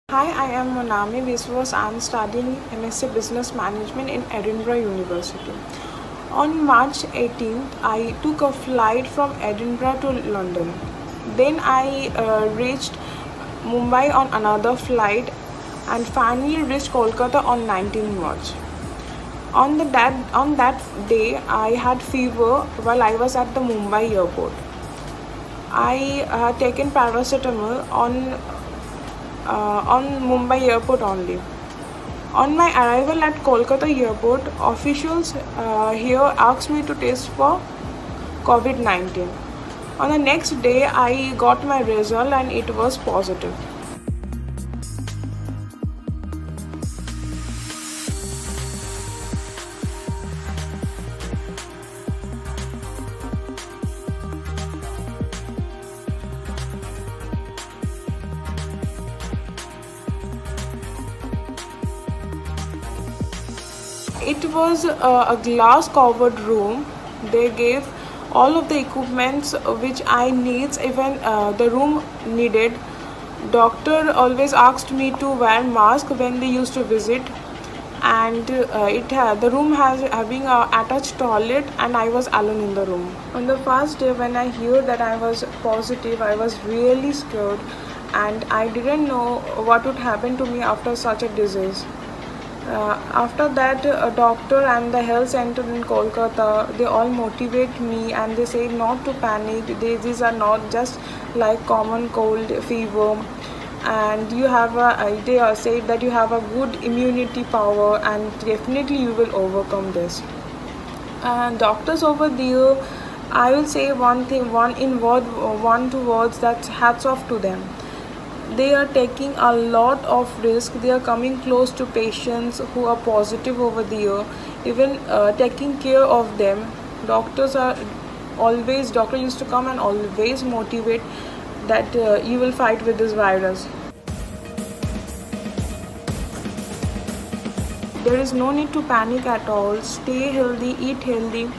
Hi, I am Monami Biswas. I am studying MSc Business Management in Edinburgh University. On March 18th, I took a flight from Edinburgh to London. Then I reached Mumbai on another flight and finally reached Kolkata on 19 March. On that day, I had fever while I was at the Mumbai airport. I had taken paracetamol on Mumbai airport only. On my arrival at Kolkata airport, officials here asked me to test for COVID-19. On the next day, I got my result and it was positive. It was a glass covered room. They gave all of the equipments which I needs, even the room needed. Doctor always asked me to wear mask when they used to visit, and the room has having a attached toilet, and I was alone in the room. On the first day when I heard that I was positive, I was really scared, and I didn't know what would happen to me after such a disease. After that, a doctor and the health center in Kolkata, they all motivate me and they say not to panic. These are not just like common cold fever, and they are say that you have a good immunity power and definitely you will overcome this. And doctors over there, I will say one thing, one two words, that's hats off to them. They are taking a lot of risk. They are coming close to patients who are positive over there, even taking care of them. Doctor used to come and always motivate that you will fight with this virus. There is no need to panic at all. Stay healthy, eat healthy,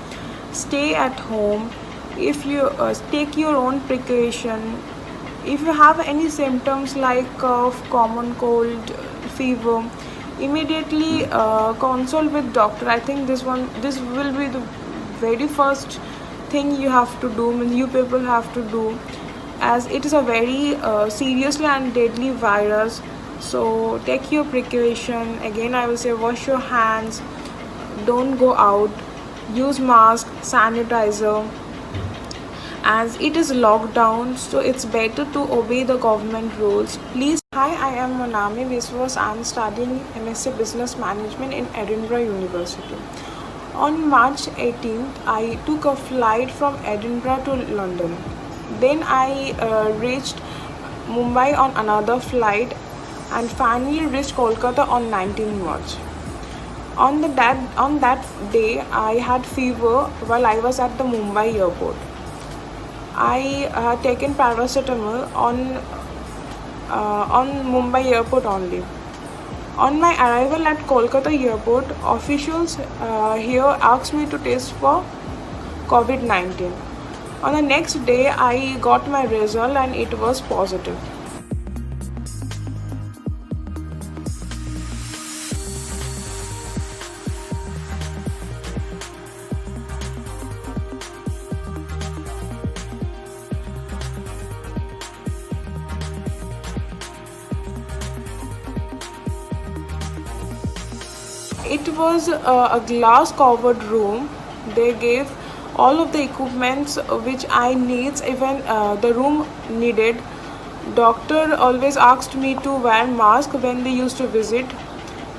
stay at home. If you take your own precaution, if you have any symptoms like cough, common cold, fever, immediately consult with doctor. I think this will be the very first thing you have to do, you people have to do, as it is a very seriously and deadly virus. So take your precaution. Again, I will say wash your hands, don't go out, use mask, sanitizer, as it is locked down, so it's better to obey the government rules. Please. Hi, I am Monami Biswas. I am studying MSc Business Management in Edinburgh University. On March 18th, I took a flight from Edinburgh to London. Then I reached Mumbai on another flight and finally reached Kolkata on 19 March. On that day, I had fever while I was at the Mumbai airport. I had taken paracetamol on Mumbai airport only. On my arrival at Kolkata airport, officials here asked me to test for COVID-19. On the next day, I got my result and it was positive. It was a glass covered room. They gave all of the equipments which I needs, even the room needed. Doctor always asked me to wear mask when they used to visit,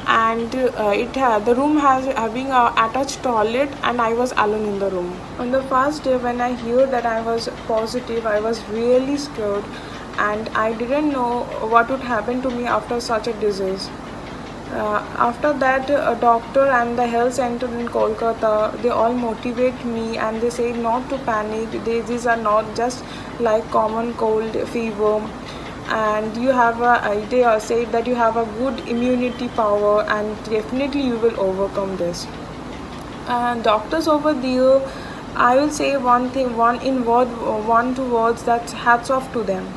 and the room has having a attached toilet, and I was alone in the room. On the first day when I heard that I was positive, I was really scared, and I didn't know what would happen to me after such a disease. After that, a doctor and the health center in Kolkata, they all motivate me and they say not to panic. These are not just like common cold fever, and they say that you have a good immunity power and definitely you will overcome this. And doctors over there, I will say one thing, one two words, that's hats off to them.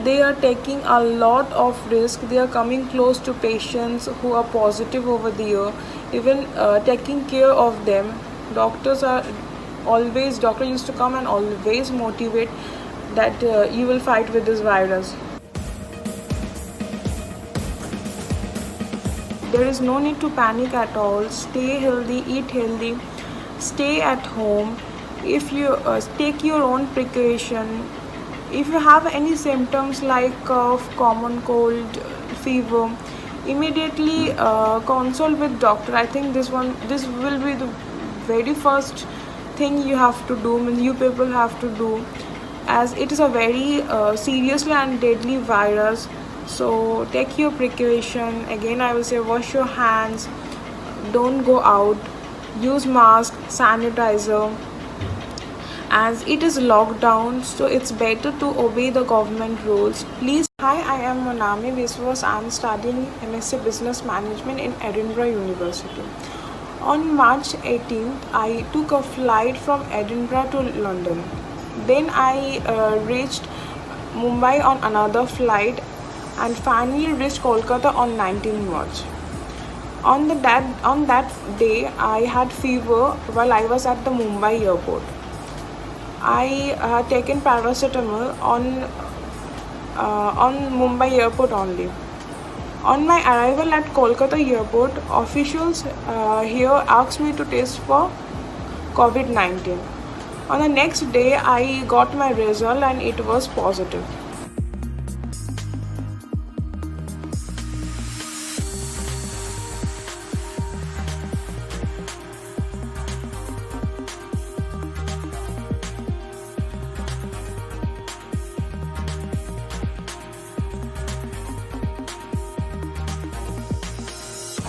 They are taking a lot of risk. They are coming close to patients who are positive over there, even taking care of them. Doctor used to come and always motivate that you will fight with this virus. There is no need to panic at all. Stay healthy, eat healthy, stay at home. If you take your own precaution, if you have any symptoms like cough, common cold, fever, immediately consult with doctor. I think this will be the very first thing you have to do. You people have to do, as it is a very seriously and deadly virus. So take your precaution. Again, I will say wash your hands, don't go out, use mask, sanitizer, as it is locked down, so it's better to obey the government rules. Please. Hi, I am Monami Viswas. I am studying MSc Business Management in Edinburgh University. On March 18th, I took a flight from Edinburgh to London. Then I reached Mumbai on another flight and finally reached Kolkata on 19th March. On that day, I had fever while I was at the Mumbai airport. I had taken paracetamol on Mumbai airport only. On my arrival at Kolkata airport, officials here asked me to test for COVID-19. On the next day, I got my result and it was positive.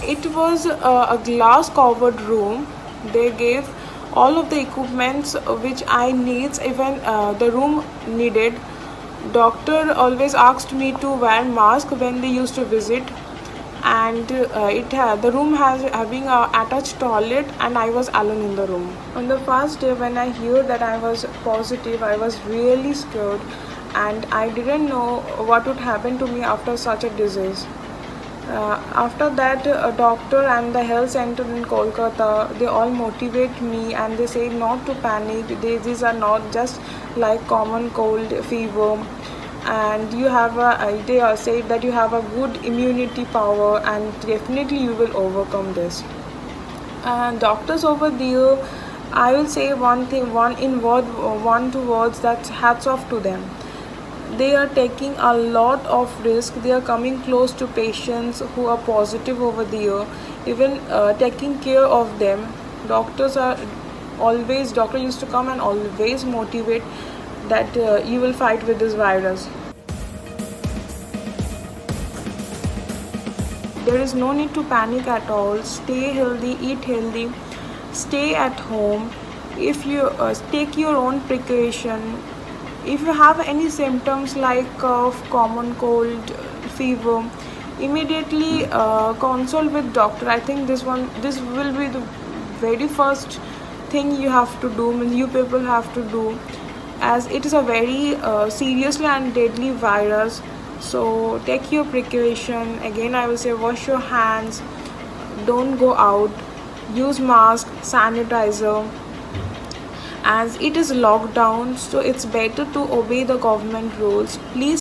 It was a glass covered room. They gave all of the equipments which I needs, even the room needed. Doctor always asked me to wear mask when they used to visit, and the room has having a attached toilet, and I was alone in the room. On the first day when I heard that I was positive, I was really scared, and I didn't know what would happen to me after such a disease. After that, a doctor and the health center in Kolkata, they all motivate me and they say not to panic. These are not just like common cold, fever, and they say that you have a good immunity power and definitely you will overcome this. And doctors over there, I will say one thing, one two words, that's hats off to them. They are taking a lot of risk. They are coming close to patients who are positive over there, even taking care of them. Doctor used to come and always motivate that you will fight with this virus. There is no need to panic at all. Stay healthy, eat healthy, stay at home. If you take your own precaution, if you have any symptoms like cough, common cold, fever, immediately consult with doctor. I think this will be the very first thing you have to do. You people have to do, as it is a very seriously and deadly virus. So take your precaution. Again, I will say wash your hands, don't go out, use mask, sanitizer, as it is locked down, so it's better to obey the government rules. Please